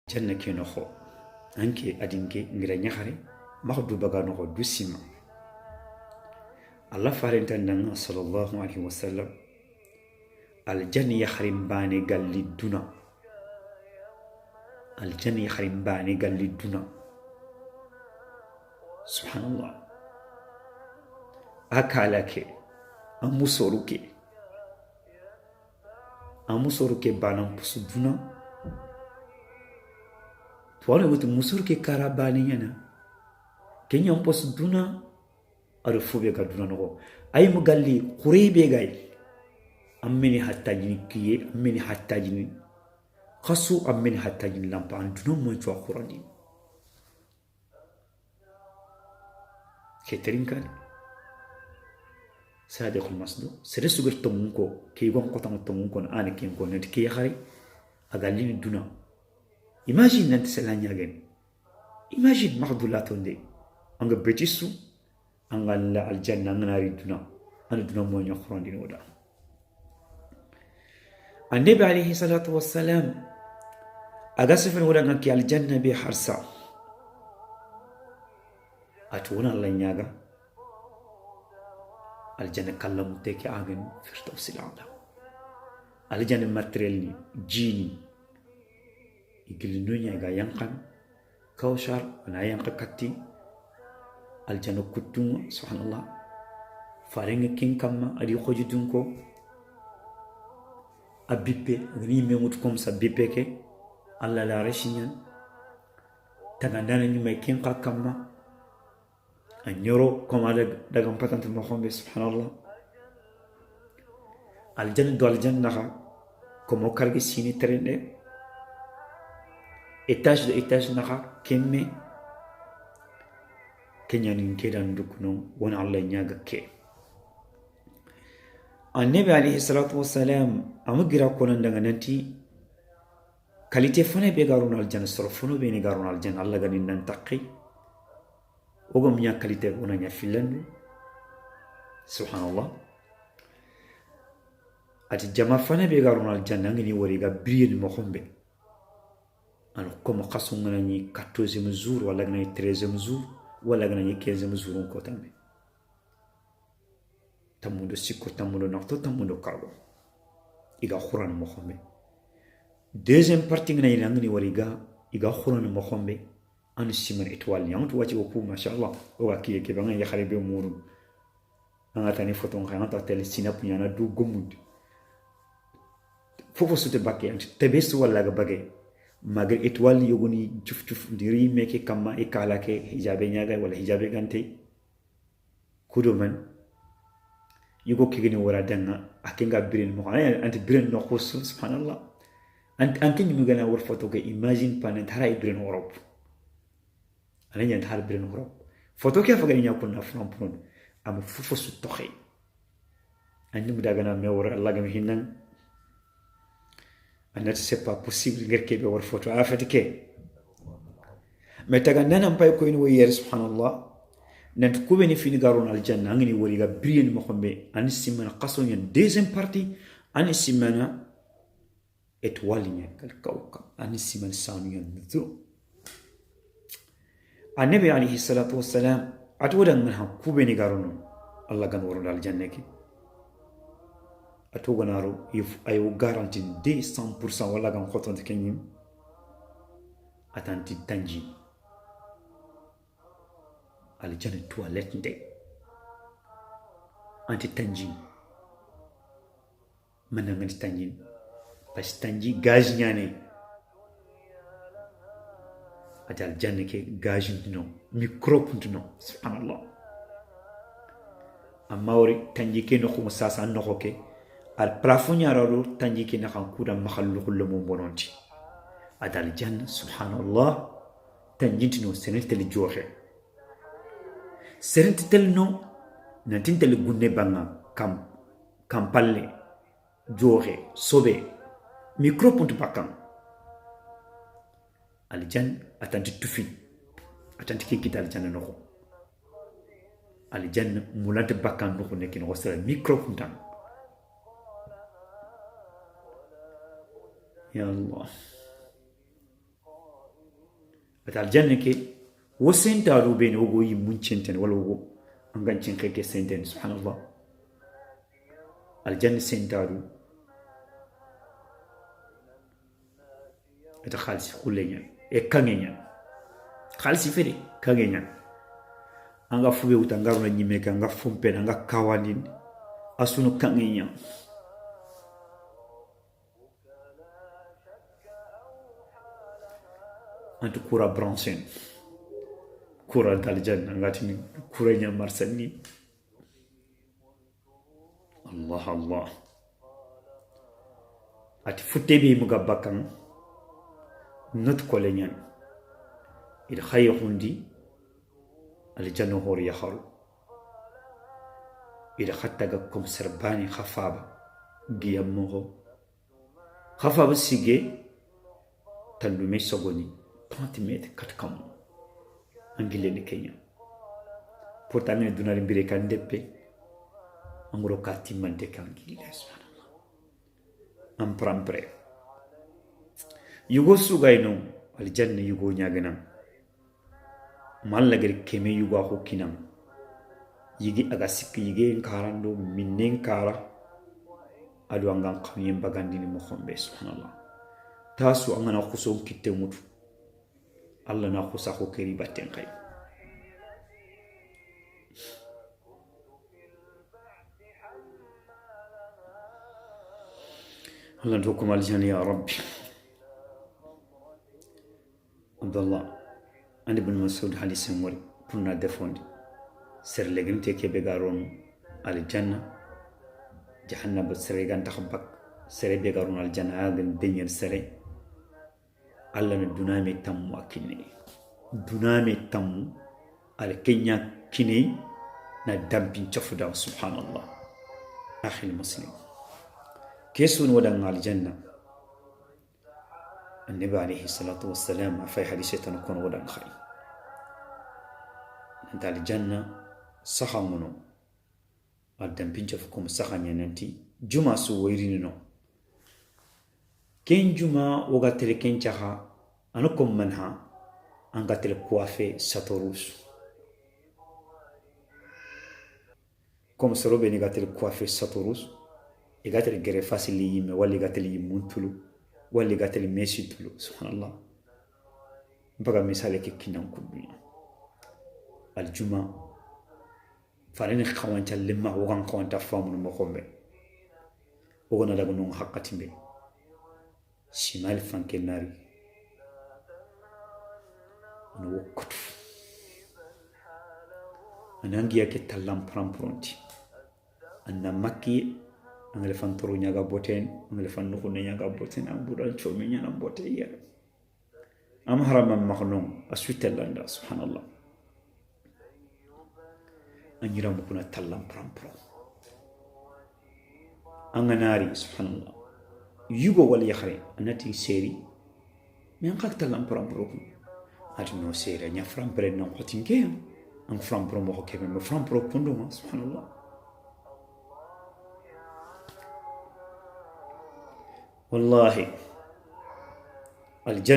janna ke noxo anke adinke ngira ñaxare maxa du baga noxo du sima allah farentandanga sallallahu alaihi wasallam aljanna yaxarin bane galli duna aljanna yaxarin bane galli duna subhanallah akala ke amusoru ke banan pusu duna tuwala wutu musur ke kara bane yana kenya pusu duna ado fube ka duna nogo ay mu galli qurebe gay ammeni hattajini kiye ammeni hattajini khasu ammeni hattajini lampa an duna mo to qurani keterin kan sadiqul masdu sere sugar tomunko ke gon kotan tomunko na ane ken ko net ke khari agalini duna imagine nanti selanya gen imagine mahdulatonde anga betisu anga la aljanna ngari duna an duna mo nya qurani noda النبي عليه الصلاة والسلام أقصف ولا نكي الجنة بحرسة أتونا الله نياغا الجنة كلام تيكي آغن فرتوس العالى الجنة ماتريلني جيني يقول نياغا ينقن كوشار أنا ينقن كتي الجنة كتوم سبحان الله فارنگ كين كما أدي خوجدونكو abipe ngani memut comme ça bipe ke alla la reshinya tagandana ni may kin qakama anyoro comme daga patante mo xombe subhanallah aljanna do aljanna ha comme kargi sini trende étage naha kemme kenyanin kedan dukuno wona alla nyaga ke النبي عليه الصلاة والسلام أمجرا كونن دعانتي كاليتي فني بيجارون الجنة صرفونو بيني جارون الجنة الله غني ننتقي وقوم يا كاليتي كونن يفيلن سبحان الله أتجمع فني بيجارون الجنة غني وريجا بريد مخمبة أنا كم قصون غني 14 مزور ولا غني 13 مزور ولا غني 15 مزورون كتامي tamundo sikko tamundo nakto tamundo karbo iga khurana mo khombe deuxième partie ngana yangni wariga iga khurana mo khombe an siman étoile yang to wati opu mashallah o wakiye ke banga ya kharibe muru anga tani photo ngana ta tel sinap nyana du gomud fofo sute bakke anti tebesu wala ga bage magal étoile yogoni juf ndiri meke kama e kala ke hijabe nyaga wala hijabe gante kudo man yugo kigini wara danga akenga birin mo anti birin no khosu subhanallah anti nyu gana wor photo ke imagine panen thara birin europe ananya thar birin europe photo ke faga nya kunna from pron am fufu su toxi anni mu daga na me wor allah gam hinnan anati c'est pas possible ngerke be wor photo afati ke metaga nanam pay ko ni wo yer subhanallah nanti kubeni fini garon aljanna ngini wori ga brien mo xombe ani simana qasonya deuxième partie ani simana étoile nya kal kawka ani simana sanu nzu annabi alayhi salatu wassalam atodan man kubeni garon allah gan woro aljanna ki atoganaro if ayo garanti 100% wala gan khotonte kenyim atanti tanji aljanna toilette nde anti tanji manangani tanji pas tanji gaz nyane ati aljanna ke gaz ndino microbe ndino subhanallah amawri tanji ke no khum sasa no khoke al plafond nyararo tanji ke na khankuda makhalluqul mo bononti ati aljanna subhanallah tanji ndino senetel joxe serenti tel no nantin tel gunne banga kampalle joxe sobe micropuntu bakam aljan atanti tufi atanti kikita aljan no aljan mulante bakam no nekin wasara micropuntan ya allah ata aljanna ke wo sentaɗo ɓeni wogo yi muncenten walla wogo angancin keke senten subhanallah aljanna sentaɗo ata halisi kulle ñan e kange ñan halisi fede kange ñan anga fuɓe wuta ngaruna ñimme ke anga fompen anga kawandin asunu kange ñan anti kura branchen kura dal janna ngatini kura nya marsani allah allah ati futtebi muga bakkan not ko le nyan id khayhundi al janna hor yaharu id khattaga kom serbani khafaba giyammo khafaba sige tandume sogoni 30 mètres 4 kam angile ne Kenya pourtant ne dunali mbire kan deppe angro kati mande kan gille subhanallah am prampre yugo sugayno al janna yugo nyagana mallagir keme yugo ko kinam yigi aga sikki yigi karando minen kara adu angan qamiyem bagandini mo khombe subhanallah tasu angana khuso kitte mutu Allah na khusa ko keri batten kay Allah ndokum aljanna ya rabbi Abdullah and ibn Mas'ud hadith mori punna defondi ser legin te kebe garon aljanna jahannam sere gan taxbak sere be garon aljanna gan denyer sere Allah na duname tammu akine duname tammu al kenya kine na dampin chofuda subhanallah akhi muslim kesun wadan aljanna النبي عليه الصلاة والسلام في حديثة نكون ودان خير انت الجنة صحا منو الدم بنجفكم صحا يننتي جمعة سويرينو كين جمعة وغاتل كين جاها أنكم منها أنغاتل كوافي ساتوروس كم سروبي نغاتل كوافي ساتوروس يغاتل غرفاس اللي يمي واللي غاتل يمونتلو واللي قاتل ميسي تلو سبحان الله بقى مثالك كنام كبير الجمعة فارين خوانتا لما وغان خوانتا فامون مخومي وغانا لغنون حقاتي بي شمال فانكي ناري ونوكتو أنا أنجي أكي تلام برامبرونتي أنا مكي angale fan toro nyaga boten angale fan no ne nyaga boten am budal chomi nyana bote yer am haram makhnon aswitellanda subhanallah anjira mo kuna tallam prampro anganari subhanallah yugo wal yakhre anati seri men khak tallam prampro ko ati no seri nya frampre no khotinke am frampro mo ko kebe mo frampro kondo subhanallah والله الجنة